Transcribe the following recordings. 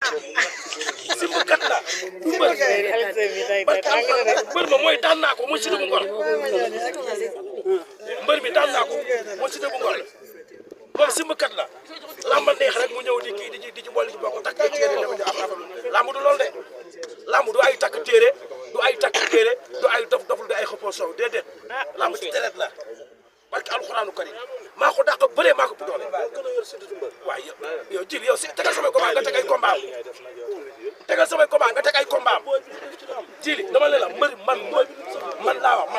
simb kat la mbër ma mooy daan naa ko mooy Siteu bu Ngor mbër mi daan naa ko mooy Siteu bu Ngor moom simb kat la lamba neex rek mu ñëw di kii di ci boole ci bokk takk téere lamb du loolu de lamb du ay takk téere du ay takk téere du ay dof du ay xëppoo sow déedéet lamb ci deret la parce que alxuraanu karim maa ko dàq bëree maa ko bu doole waaye yow jil yow si tegal samay combat nga teg ay combat tegal samay combat nga teg ay combat jili dama ne la mbëri man laa wax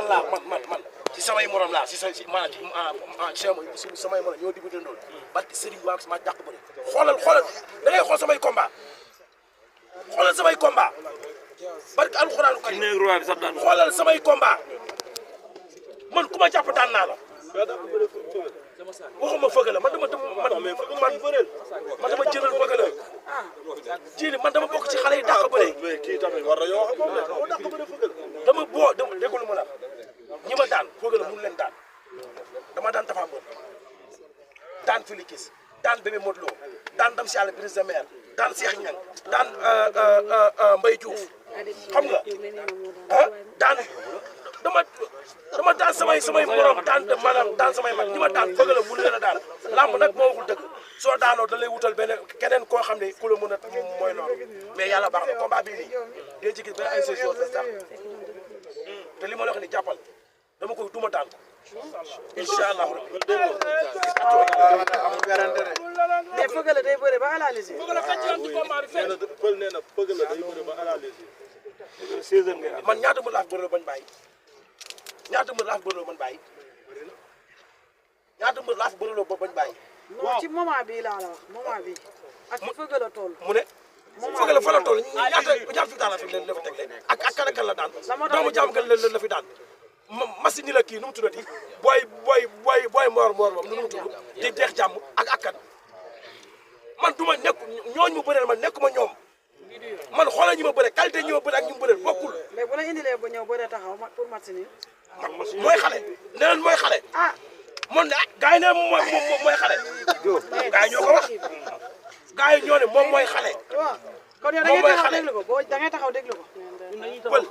man ci samay morom laa ci samay morom ñoo dibi dandool parce que Serigne waa ma dàq bëri xoolal da ngay xool samay combat xoolal samay combat parce que alxuraanu karim xoolal samay combat man ku ma jàpp daan naa la waxuma fëgg la man dama jëlal fëgg la jili man dama bokk ci xale yi dàq bëre kii tamit war na yoo xam ne moo dàq bëre fëgg la dama déggul ma la ñi ma daan fëgg la mun leen daan dama daan Tapha Mbeur daan Filikis daan bébé Modou Lo daan Dam si àll brise de mer daan Cheikh Niang daan Mbaye Diouf xam nga daan dama daan samay morom daan samay mag ñi ma daan fëgg la mun leen a daan lamb nag moo waxul dëgg soo daanoo da lay wutal beneen keneen koo xam ne ku la mën a mooy loolu mais yàlla baax na combat bii nii day jigéen benn ay séjour la sax te li ma la wax ni jàppal dama koy duma daan ko incha allah mais fëgg la day bëre ba à la légère. pël nee na fëgg la day bëre ba à la légère man ñaata mbër laa fi bëreloo bañ bàyyi ñaata mbër laa fi bëreloo bañ bàyyi ñaata mbër laa fi bëreloo ba bañ bàyyi. non ci moment bii laa la wax moment bii ak ci fëgg la toll. mu ne fëgg la fa la toll ñaata fi daan la fi tegle ak kan ak kan la daan doomu jaam kan la fi daan machine ni la kii nu mu tuddati booy moor moom nu mu tudd di deex jàmm ak kan man du ma nekk ñooñu mu bëreel man nekkuma ñoom man xoolal ñi ma bëre qualité ñi ma bëre ak ñu ma bëreel bokkul. mais bu la indilee ba ñëw bëre taxaw pour machine yi. mooy xale nee nañ mooy xale. ah moom ne gars yi ne mooy xale. gars yi ñoo ko wax gars yi ñoo ne moom mooy xale. waaw kon yow da ngay taxaw déglu ko boo da ngay taxaw déglu ko. pël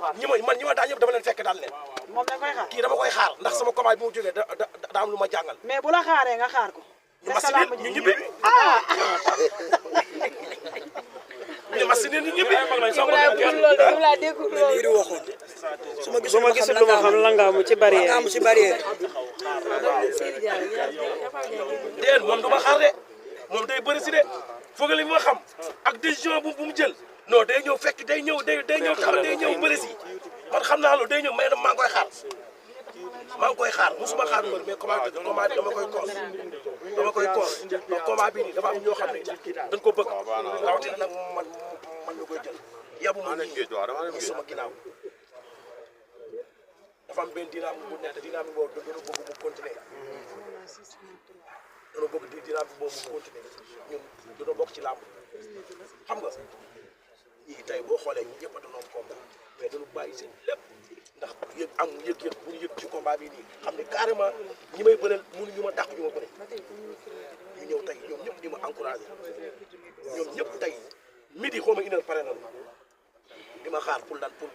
ñi ma daan ñëpp dama leen fekk daal leen. moom da koy xaar kii dama koy xaar ndax sama combat bi mu jógee da am lu ma jàngal. mais bu la xaaree nga xaar ko. ñu machine ñu ñibbi. ñu machine ñu ñibbi. liiru waxoon su ma gisul lu ma xam langaamu ci barrière déen moom du ma xaar de moom day bëri si de foog li ma xam ak décision bu mu jël non day ñëw fekk day ñëw taxaw day ñëw bëri si man xam naa loolu day ñëw mais maa ngi koy xaar musuma xaar mbër mais combat dama koy koos donc combat bii nii dafa am ñoo xam ne dañ ko bëgg rawatina nag man mi koy jël yabu ma nii sama ginnaaw dafa am benn dynamique bu nekk dynamique boobu dañoo bëgg mu continuer dañoo bëgg dynamique boobu mu continuer ñun dañoo bokk ci làmb xam nga ñii tey boo xoolee ñi ñëpp a doon combat mais dañu bàyyi seen lépp ndax yëg bu ñu yëg ci combat bii nii xam ne carrément ñi may bëreel mënuñu ma dàq ñu ma bëre ñu ñëw tey ñoom ñëpp di ma encouragé ñoom ñëpp tey midi xaw ma une heure pare na di ma xaar pour lan pour